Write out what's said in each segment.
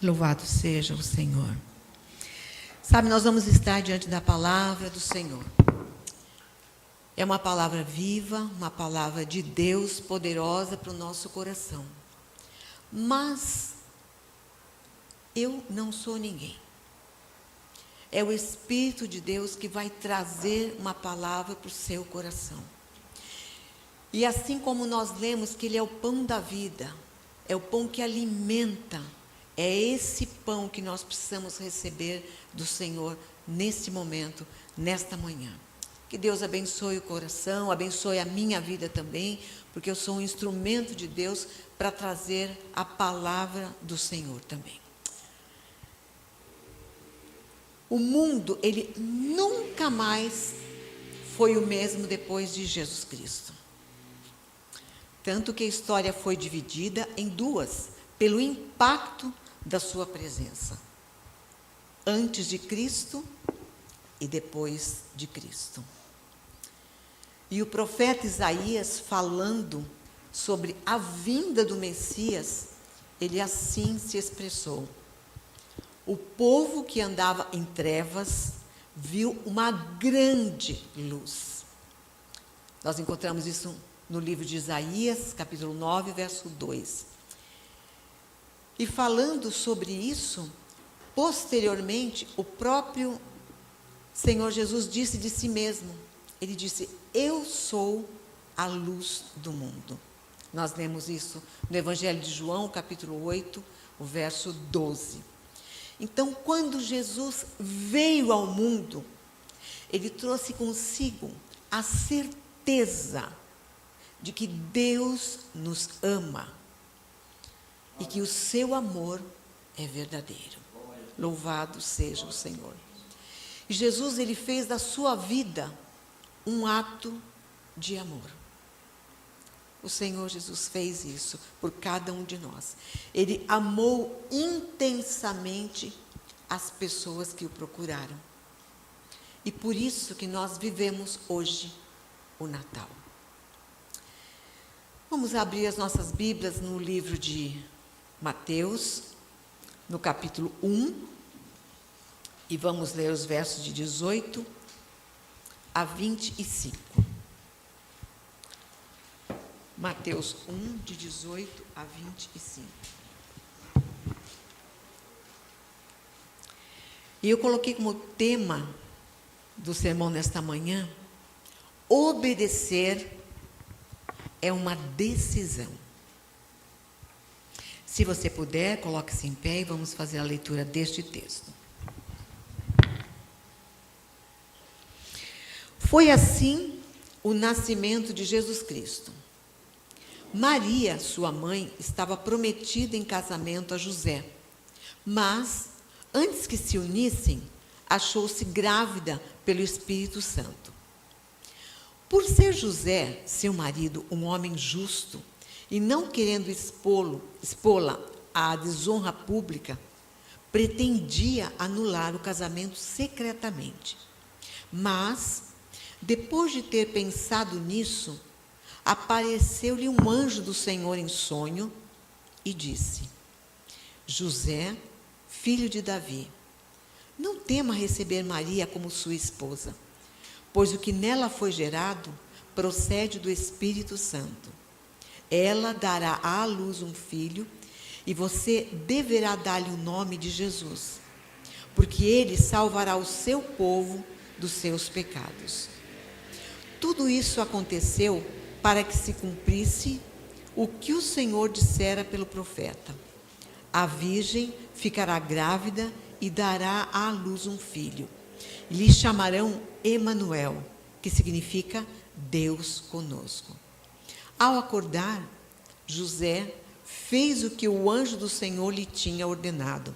Louvado seja o Senhor. Sabe, nós vamos estar diante da palavra do Senhor. É uma palavra viva, uma palavra de Deus poderosa para o nosso coração. Mas eu não sou ninguém. É o Espírito de Deus que vai trazer uma palavra para o seu coração. E assim como nós lemos que Ele é o pão da vida, é o pão que alimenta, é esse pão que nós precisamos receber do Senhor neste momento, nesta manhã. Que Deus abençoe o coração, abençoe a minha vida também, porque eu sou um instrumento de Deus para trazer a palavra do Senhor também. O mundo, ele nunca mais foi o mesmo depois de Jesus Cristo. Tanto que a história foi dividida em duas, pelo impacto da sua presença. Antes de Cristo e depois de Cristo. E o profeta Isaías, falando sobre a vinda do Messias, ele assim se expressou: o povo que andava em trevas viu uma grande luz. Nós encontramos isso no livro de Isaías, capítulo 9, verso 2. E falando sobre isso, posteriormente, o próprio Senhor Jesus disse de si mesmo. Ele disse: eu sou a luz do mundo. Nós lemos isso no Evangelho de João, capítulo 8, o verso 12. Então, quando Jesus veio ao mundo, ele trouxe consigo a certeza de que Deus nos ama e que o seu amor é verdadeiro. Louvado seja o Senhor. E Jesus, ele fez da sua vida um ato de amor. O Senhor Jesus fez isso por cada um de nós. Ele amou intensamente as pessoas que o procuraram. E por isso que nós vivemos hoje o Natal. Vamos abrir as nossas Bíblias no livro de Mateus, no capítulo 1, e vamos ler os versos de 18 a 25. Mateus 1, de 18 a 25. E eu coloquei como tema do sermão nesta manhã: obedecer é uma decisão. Se você puder, coloque-se em pé e vamos fazer a leitura deste texto. Foi assim o nascimento de Jesus Cristo. Maria, sua mãe, estava prometida em casamento a José, mas, antes que se unissem, achou-se grávida pelo Espírito Santo. Por ser José, seu marido, um homem justo, e não querendo expô-la à desonra pública, pretendia anular o casamento secretamente. Mas, depois de ter pensado nisso, apareceu-lhe um anjo do Senhor em sonho e disse: José, filho de Davi, não tema receber Maria como sua esposa, pois o que nela foi gerado procede do Espírito Santo. Ela dará à luz um filho e você deverá dar-lhe o nome de Jesus, porque ele salvará o seu povo dos seus pecados. Tudo isso aconteceu para que se cumprisse o que o Senhor dissera pelo profeta: a virgem ficará grávida e dará à luz um filho. E lhe chamarão Emanuel, que significa Deus conosco. Ao acordar, José fez o que o anjo do Senhor lhe tinha ordenado.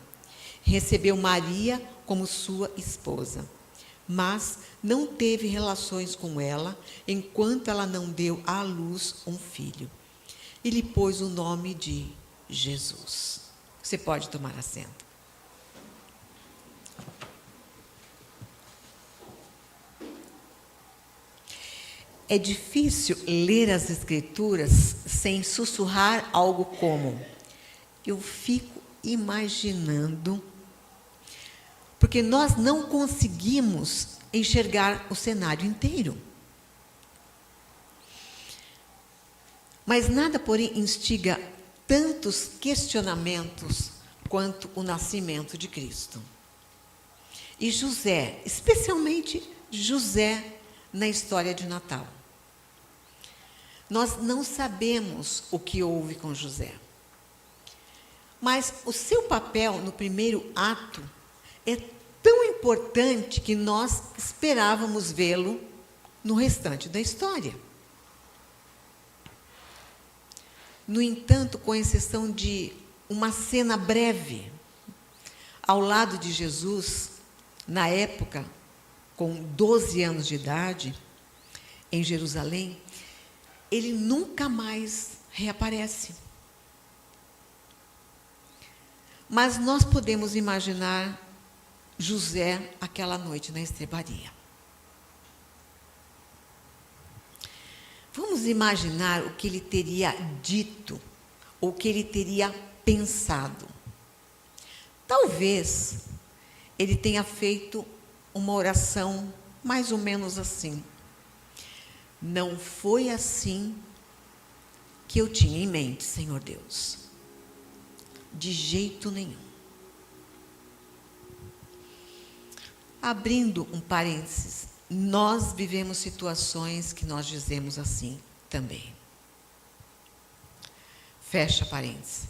Recebeu Maria como sua esposa, mas não teve relações com ela enquanto ela não deu à luz um filho. E lhe pôs o nome de Jesus. Você pode tomar assento. É difícil ler as Escrituras sem sussurrar algo como: eu fico imaginando, porque nós não conseguimos enxergar o cenário inteiro. Mas nada, porém, instiga tantos questionamentos quanto o nascimento de Cristo. E José, especialmente José na história de Natal. Nós não sabemos o que houve com José. Mas o seu papel no primeiro ato é tão importante que nós esperávamos vê-lo no restante da história. No entanto, com exceção de uma cena breve, ao lado de Jesus, na época, com 12 anos de idade, em Jerusalém, ele nunca mais reaparece. Mas nós podemos imaginar José aquela noite na estrebaria. Vamos imaginar o que ele teria dito, ou o que ele teria pensado. Talvez ele tenha feito uma oração mais ou menos assim: não foi assim que eu tinha em mente, Senhor Deus. De jeito nenhum. Abrindo um parênteses, nós vivemos situações que nós dizemos assim também. Fecha parênteses.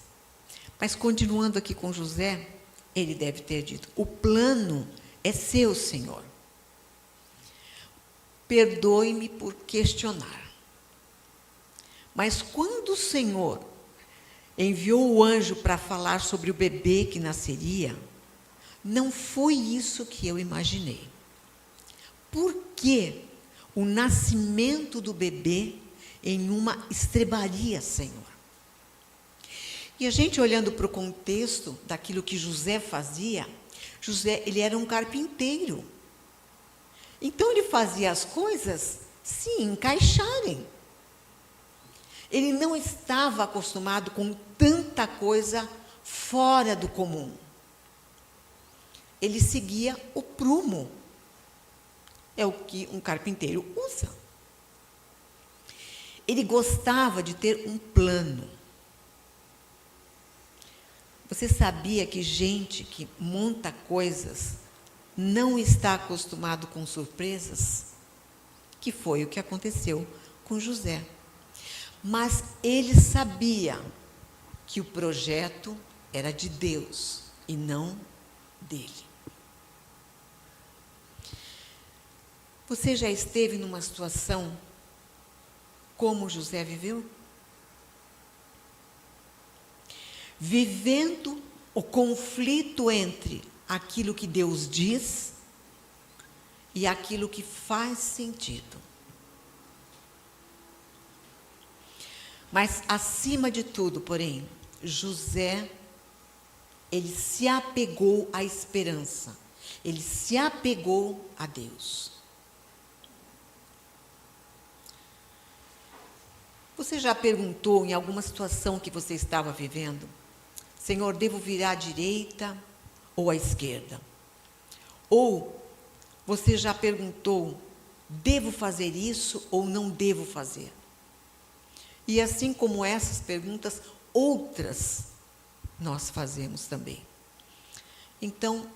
Mas continuando aqui com José, ele deve ter dito: o plano é seu, Senhor. Perdoe-me por questionar. Mas quando o Senhor enviou o anjo para falar sobre o bebê que nasceria, não foi isso que eu imaginei. Por que o nascimento do bebê em uma estrebaria, Senhor? E a gente olhando para o contexto daquilo que José fazia, José, ele era um carpinteiro. Então ele fazia as coisas se encaixarem. Ele não estava acostumado com tanta coisa fora do comum. Ele seguia o prumo. É o que um carpinteiro usa. Ele gostava de ter um plano. Você sabia que gente que monta coisas não está acostumado com surpresas? Que foi o que aconteceu com José. Mas ele sabia que o projeto era de Deus e não dele. Você já esteve numa situação como José viveu? Vivendo o conflito entre aquilo que Deus diz e aquilo que faz sentido. Mas, acima de tudo, porém, José, ele se apegou à esperança. Ele se apegou a Deus. Você já perguntou em alguma situação que você estava vivendo: Senhor, devo virar à direita ou à esquerda? Ou você já perguntou: devo fazer isso ou não devo fazer? E assim como essas perguntas, outras nós fazemos também. Então,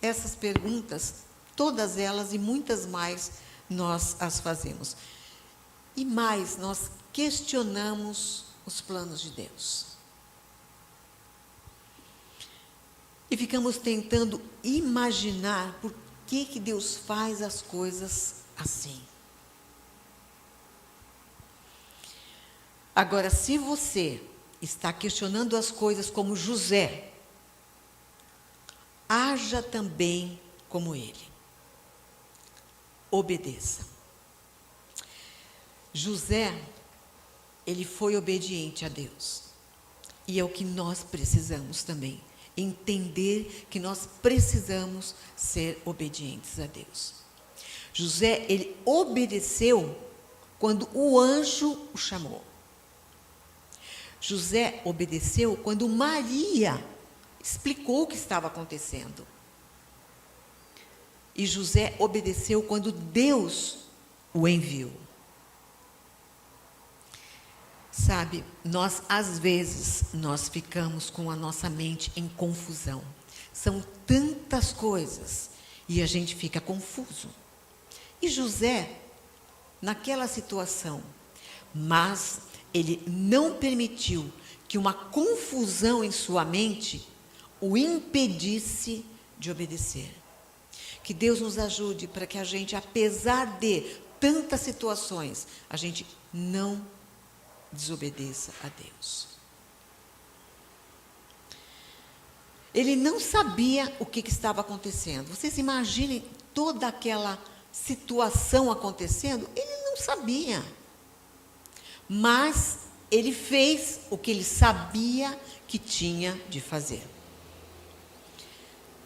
essas perguntas, todas elas e muitas mais, nós as fazemos. E mais, nós questionamos os planos de Deus. E ficamos tentando imaginar por que Deus faz as coisas assim. Agora, se você está questionando as coisas como José, haja também como ele. Obedeça. José, ele foi obediente a Deus. E é o que nós precisamos também. Entender que nós precisamos ser obedientes a Deus. José, ele obedeceu quando o anjo o chamou. José obedeceu quando Maria explicou o que estava acontecendo. E José obedeceu quando Deus o enviou. Sabe, às vezes, nós ficamos com a nossa mente em confusão. São tantas coisas e a gente fica confuso. E José, naquela situação, mas ele não permitiu que uma confusão em sua mente o impedisse de obedecer. Que Deus nos ajude para que a gente, apesar de tantas situações, a gente não desobedeça a Deus. Ele não sabia o que estava acontecendo. Vocês imaginem toda aquela situação acontecendo? Ele não sabia. Mas ele fez o que ele sabia que tinha de fazer.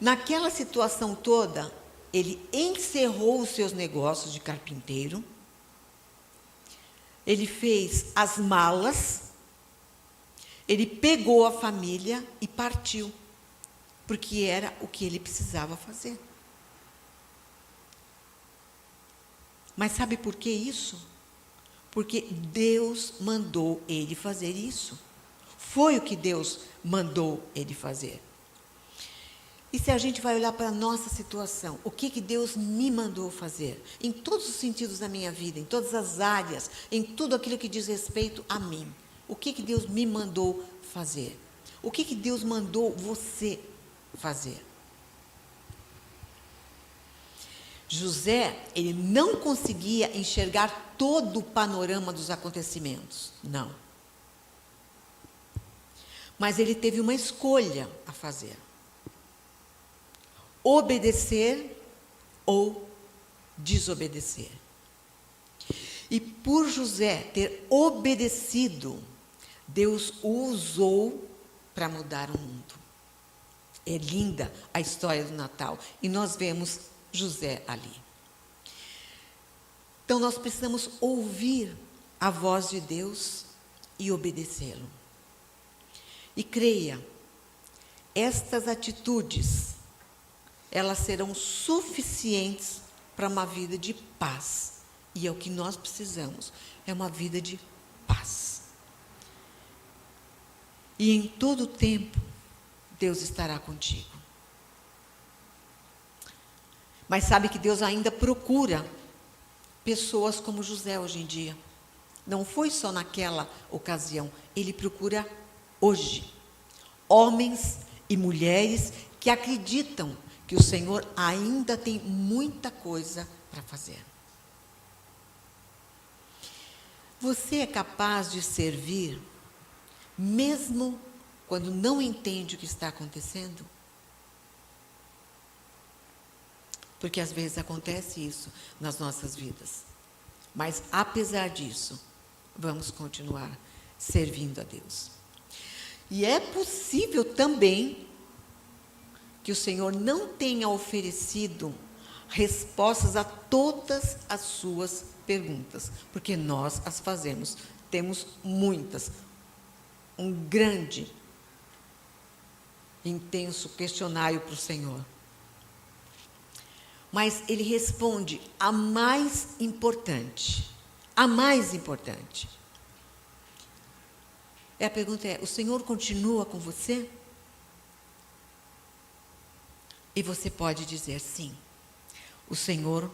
Naquela situação toda, ele encerrou os seus negócios de carpinteiro, ele fez as malas, ele pegou a família e partiu, porque era o que ele precisava fazer. Mas sabe por que isso? Porque Deus mandou ele fazer isso. Foi o que Deus mandou ele fazer. E se a gente vai olhar para a nossa situação, o que Deus me mandou fazer? Em todos os sentidos da minha vida, em todas as áreas, em tudo aquilo que diz respeito a mim. O que Deus me mandou fazer? O que Deus mandou você fazer? José, ele não conseguia enxergar todo o panorama dos acontecimentos, não. Mas ele teve uma escolha a fazer. Obedecer ou desobedecer. E por José ter obedecido, Deus o usou para mudar o mundo. É linda a história do Natal. E nós vemos José ali. Então nós precisamos ouvir a voz de Deus e obedecê-lo. E creia, estas atitudes, elas serão suficientes para uma vida de paz. E é o que nós precisamos, é uma vida de paz. E em todo tempo, Deus estará contigo. Mas sabe que Deus ainda procura pessoas como José hoje em dia. Não foi só naquela ocasião, Ele procura hoje. Homens e mulheres que acreditam que o Senhor ainda tem muita coisa para fazer. Você é capaz de servir, mesmo quando não entende o que está acontecendo? Porque às vezes acontece isso nas nossas vidas. Mas apesar disso, vamos continuar servindo a Deus. E é possível também que o Senhor não tenha oferecido respostas a todas as suas perguntas, porque nós as fazemos. Temos muitas. Um grande, intenso questionário para o Senhor. Mas Ele responde a mais importante. A mais importante. E a pergunta é: o Senhor continua com você? E você pode dizer sim. O Senhor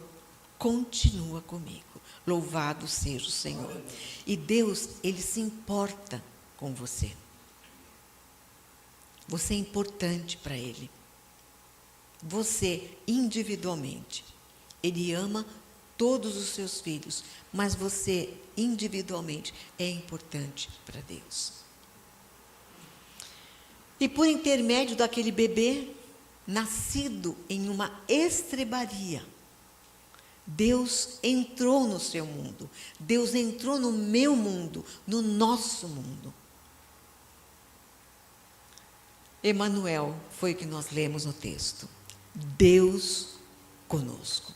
continua comigo. Louvado seja o Senhor. E Deus, Ele se importa com você. Você é importante para Ele. Você, individualmente. Ele ama todos os seus filhos, mas você, individualmente, é importante para Deus. E por intermédio daquele bebê, nascido em uma estrebaria, Deus entrou no seu mundo. Deus entrou no meu mundo, no nosso mundo. Emanuel foi o que nós lemos no texto. Deus conosco.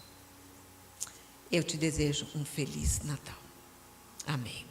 Eu te desejo um feliz Natal. Amém.